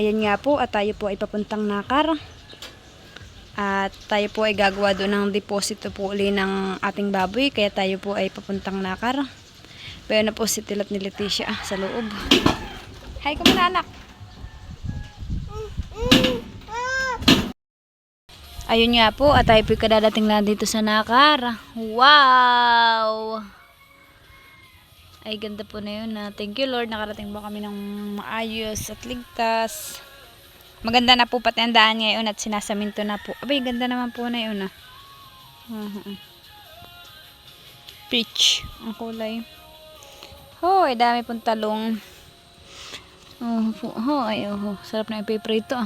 Ayan nga po, at tayo po ay papuntang Nakar. At tayo po ay gagawa doon ng deposito po uli ng ating baboy. Kaya tayo po ay papuntang Nakar. Pero na po si Tilat ni Leticia sa loob. Hi ka muna, anak. Ayun nga po, at tayo po kadadating lang dito sa Nakar. Wow! Ay, ganda po na yun. Thank you Lord, nakarating po kami ng maayos at ligtas. Maganda na po pati ang daan ngayon at sinasaminto na po. Abay, ganda naman po na yun. Peach ang kulay. Hoy, dami pong talong. Sarap na yung piprito.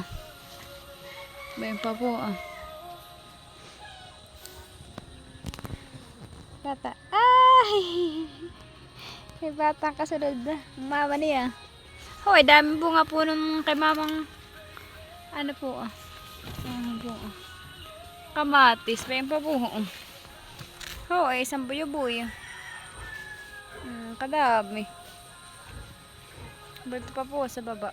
Bayan pa po. Bata. Ay! May batang kasunod na. Mama niya. Hoy, dami po nga po nung kay mamang ano po kamatis. Bayan pa po. Hoy, isang buyo-buyo. Kadami. Berto pa po sa baba.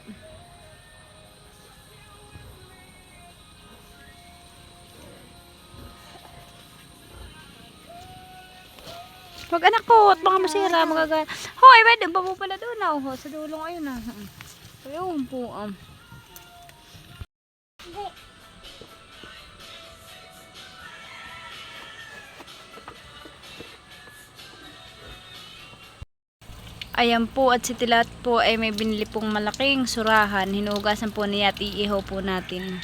Wag anak ko, at baka masira, magagana. Hoy, pwede pa po pala doon. Sa dulong ayun na. Ayun po. Ayan po, at si Tilat po ay may binili pong malaking surahan. Hinugasan po niya at iihaw po natin.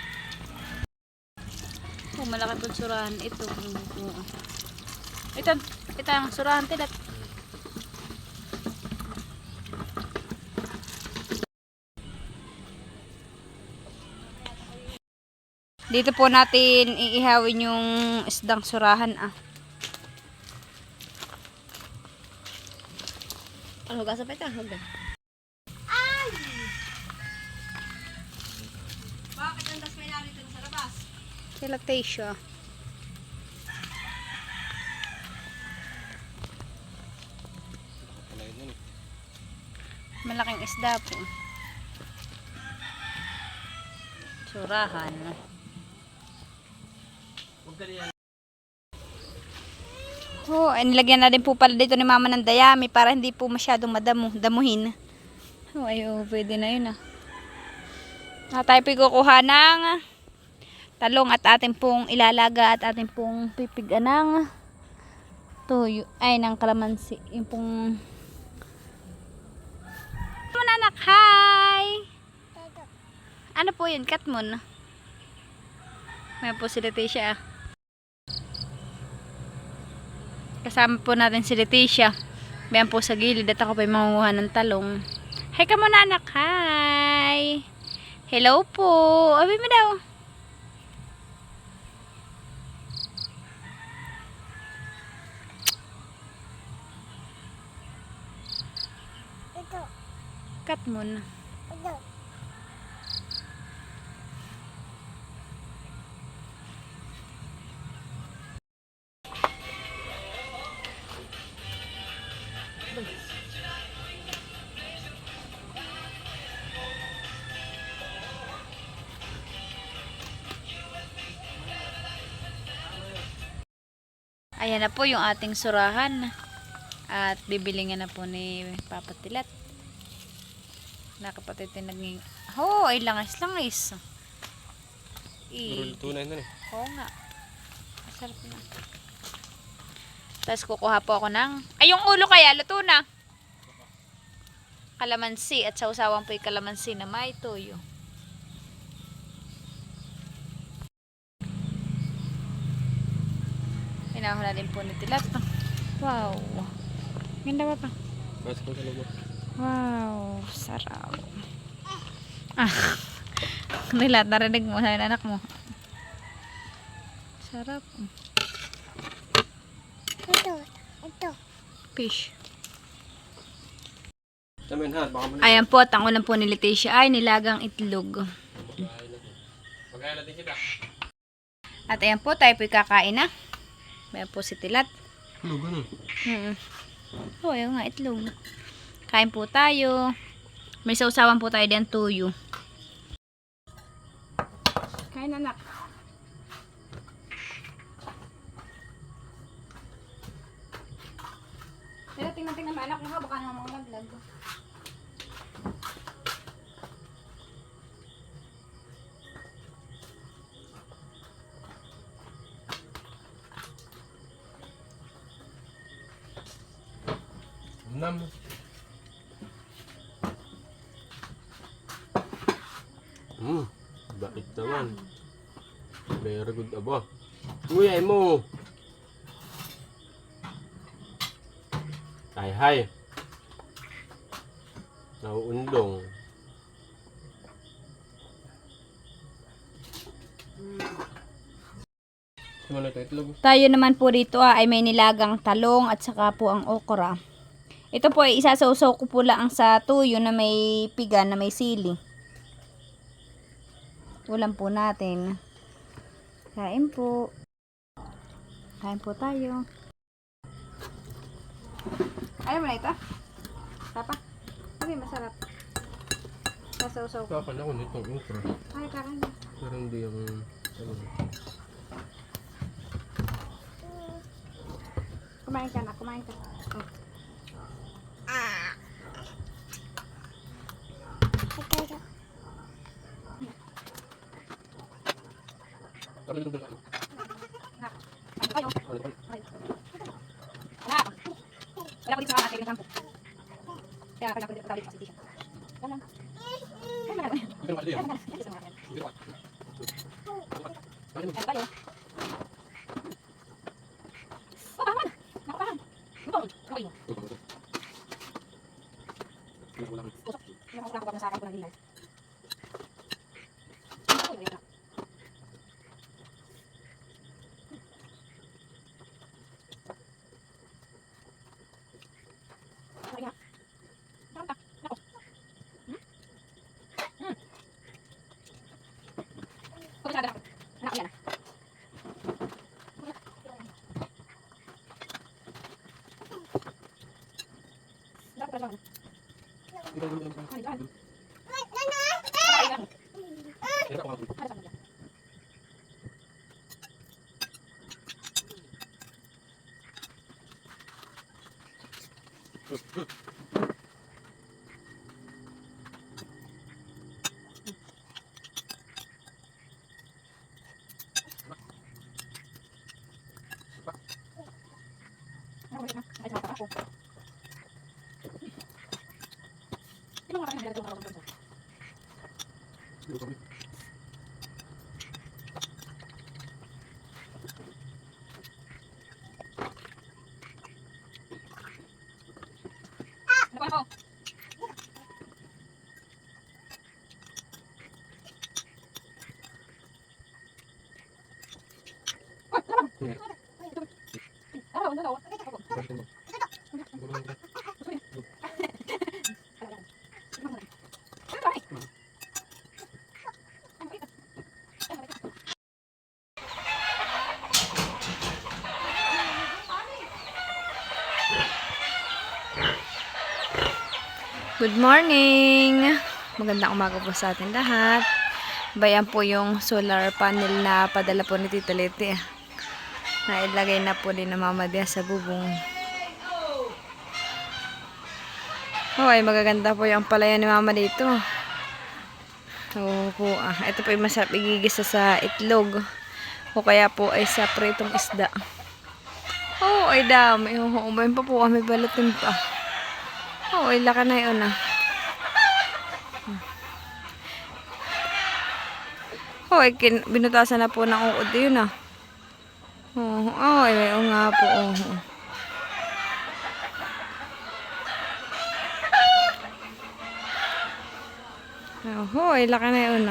Malaki pong surahan. Ito ang surahan, Tilat. Dito po natin iihawin yung isdang surahan. Hugasan pa ito. Ay! Bakit ang das may narito sa labas? Lactatia. Malaking isda po. Surahan. Nilagyan na din po pala dito ni mama ng dayami para hindi po masyadong damuhin. Pwede na yun. Tayo po kukuha ng talong at ating pong ilalaga at ating pong pipigan ng tuyo. Ay, ng kalamansi. Yung pong anak, hi! Ano po yun? Katmon. May po si Leticia. Kasama po natin si Leticia. Bayan po sa gilid at ako pa yung mangunguha ng talong. Hi ka muna anak, hi! Hello po! Abi mo daw. Ito. Katmon. Ito. Ayan na po yung ating surahan. At bibilingan na po ni Papa Tilat. Nakapatid din naging ay langis-langis. Tunay na Oo nga. Masarap na. Tapos kukuha po ako ng yung ulo kaya luto na. Kalamansi at sausawan po yung kalamansi na may tuyo. Pinahula din po ni Tilat. Wow. Ganda ba pa? Wow. Sarap. Nilat, narinig mo sa anak mo. Sarap. Ito. Fish. Ayan po, at ang ulam po ni Leticia ay nilagang itlog. At ayan po, tayo po kakain na. Ayan po si Tilat. Ayun nga, itlog. Kain po tayo. May sausawan po tayo diyan tuyo. Kumain anak. Pero tingnan mo anak mo ha, baka naman mga maglag. Nam. Bakit naman? Very good aba. Kuya mo. Hay. Nauundong. Ano ito itlog? Tayo naman po dito ay may nilagang talong at saka po ang okra. Ito po ay isasawsaw ko po lang sa tuyo na may piga na may sili. Ulam po natin. Kain po. Kain po tayo. Ayaw mo na ito? Tapa? Okay, masarap. Sasawsaw ko. Kakala ko nitong okra. Ay, kakain na. Pero hindi yung ano. Kumain ka na, kumain ka. Oh. Ano yung dalawa? Anak, ano kayo? Anak, wala ko dito sa akin ng kampo. Kaya kailangan ko dito patawid sa city. Wala. Pero ano yan? Ano kayo? Papahan! Nakapahan! Ito, okay mo. Usap. Yung ako ko sa akin ko ng linaw. Good morning! Magandang umaga po sa atin lahat. Bayan po yung solar panel na padala po ni Tita Leti. Nailagay na po din na Mama Dia sa bubong. Oh, ay magaganda po yung palayan ni Mama dito. Oo po. Ito po yung masarap igigisa sa itlog. O kaya po ay sa pritong isda. Oh, ay dami. Umayin pa po kami balatin pa. Oh, ay laka na yun Oh, ay binutasan na po ng uod yun Oh, ay nga po. Oh, ay laka na yun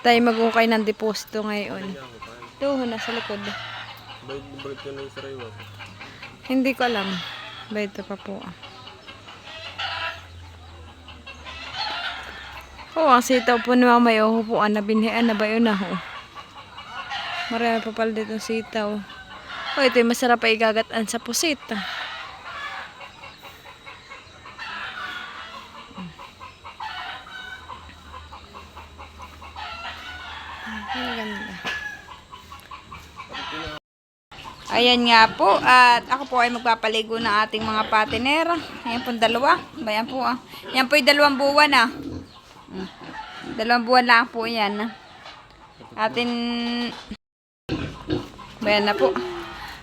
Tayo mag-ukay ng deposito ngayon. Ito, nasa likod. Balik ko na yung sariwa. Hindi ko alam. Bayad pa po Oh, ang sitaw po ni Mama yung hupuan na binhian na ba yun Marami pa pala dito sitaw. Oh, ito yung masarap pa igagataan sa pusit. Ayan nga po. At ako po ay magpapaligo ng ating mga patiner. Ayan po dalawa. Ayan po ah. Yan po yung 2 buwan ah. 2 buwan lang po yan. Atin... Ayan na po.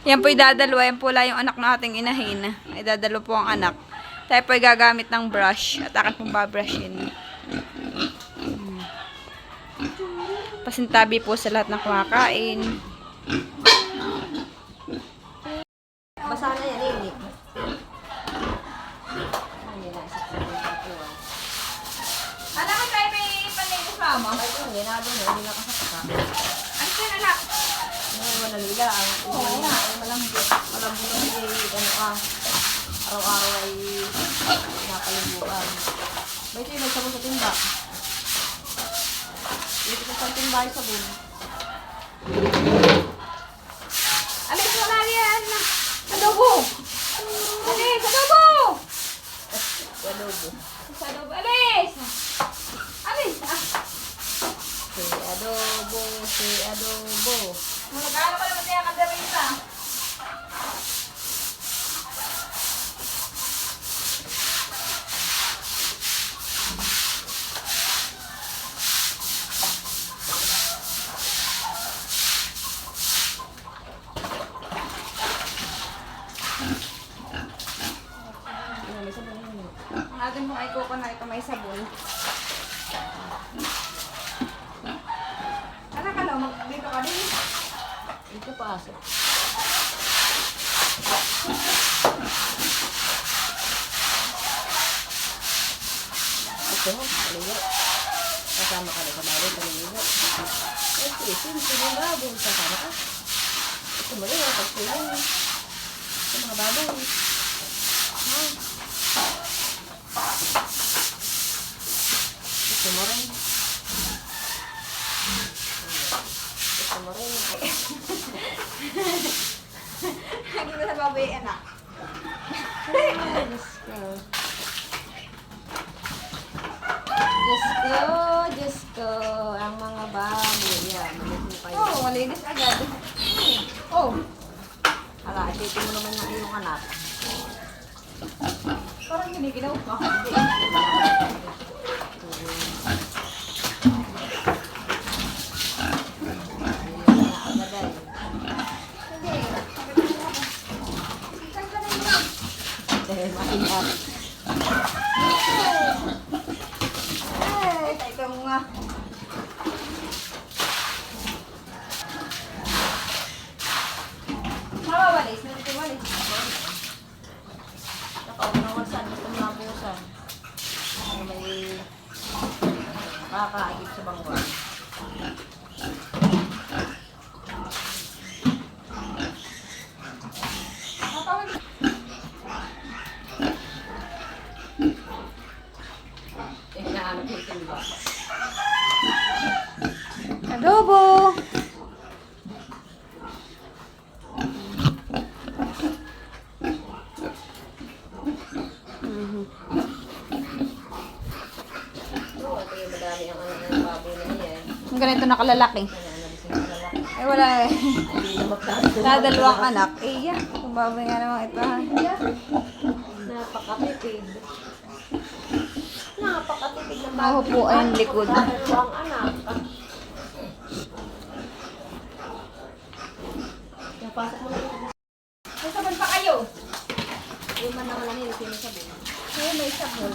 Yan po yung dadalawa. Yan po lang yung anak na ating inahin. Ay dadalo po ang anak. Tayo po ay gagamit ng brush. At akin pong babrushin. Pasintabi po sa lahat ng kumakain. Basa na yan, inik. Anak ko tayo may panay kasama. Ay, ito, ginado na, hindi nakasaka. Ano siya anak? Ngayon, wala nila. Oo nga, malambot. Malambot na araw-araw ay napalibuan. Ba ito yung nagsabon sa timba. Dito sa timba ay sabon. Alis mo na yan. Adobo. Alis, adobo. Adobo. Adobo, alis. Alis. Si adobo. Magkano ka naman niya kadarita? Ang ating pong ay kuko na ito may sabon. Anak ka lang, dito ka din. Ito pasok. Ito, paligo. Kasama ka na sa bawal, paligo. Ito, simple yung baboy. Kasama ka. Ito mo rin, pagsulong. Ito mga baboy. Ito mo rin. Ito mo rin. Lagi ko sa baboy, anak. Diyos ko. Diyos ko, Diyos ko. Ang mga baboy. Yan, malit mo kayo. Oo, malinis agad. Oh, Ala, isipin mo naman yung iyong anak. parang giniginaw pa. Maingat. Ay, tayo mo nga. Mawawalis, nagtiwalis. Nakaunawasan, gusto mo nabusan. Ano may kakaagip sa bangwan. Hinahanap yung timba. Adobo. Oo, ito yung madami ang ano ng baboy na yan. Ang ganito nakalalaki. Nananabisin sa lalaki. Ay, wala eh. Hindi na magkakaroon. Dadalawang anak. Eh, yeah. Kung baboy nga naman ito. Ha? Napakatipid. Napakatipid ng Ako po ay ang likod. Dalawang anak. Napasok mo na yun. May sabon pa kayo. Yung man naman lang yun, sinasabi. Ay, may sabon.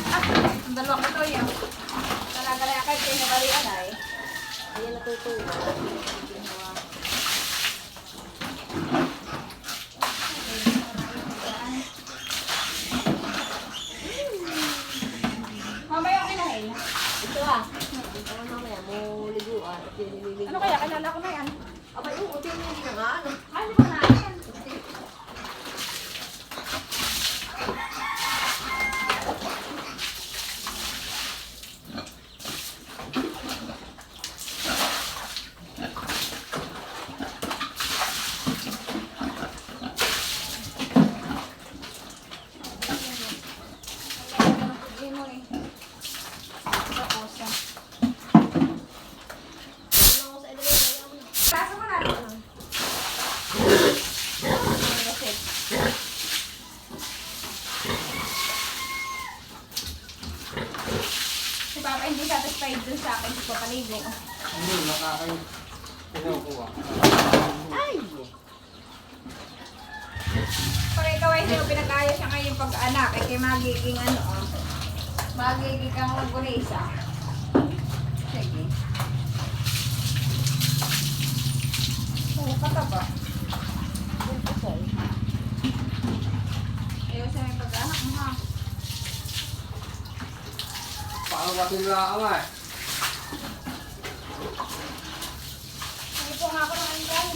Ah, ang dalawang ito yan. Talaga na kayo kayo nabalian ay. Ayan natutuwa. Mamaya yung inahin. Ito ah. Ito na mamaya mo liguan. At yun nililigo. Ano kaya? Kalala ko na yan. Abay, oo, tingin hindi na nga ano. Ay, hindi ko na yan. Ito lang ako sa ilalim. Pasa mo na. hindi satisfied dun sa akin sa papaligo. Hindi, makakain. Kinukuha. Ay! Pag ikaw ay hindi mo pinag-ayos siya ngayon pag-anak, eh kaya magiging ano, magiging kang magulisa. Sige. Oo, kataba. Ayaw sa may pag-anak mo ha. Paano ba tinlaan nga eh? Hindi po nga ako naman dyan.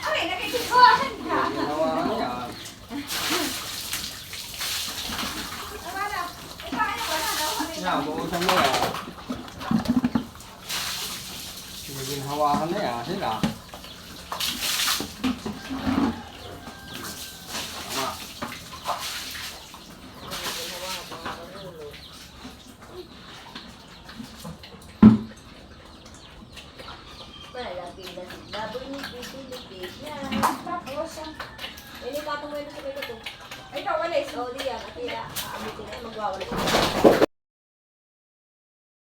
Ay, nakikikuhan ka. Ginawa ka niya. Wala na. Ikaw ano, wala na. Yan, buusan mo yan. Naging hawakan na yan sila. Tama. Malaki na si Baboy ni Pipilipis yan. Tapos, Ini katong mo yun sa may kato. ikaw walis. Oh, diyan. At iya, aabitin na magwawalis.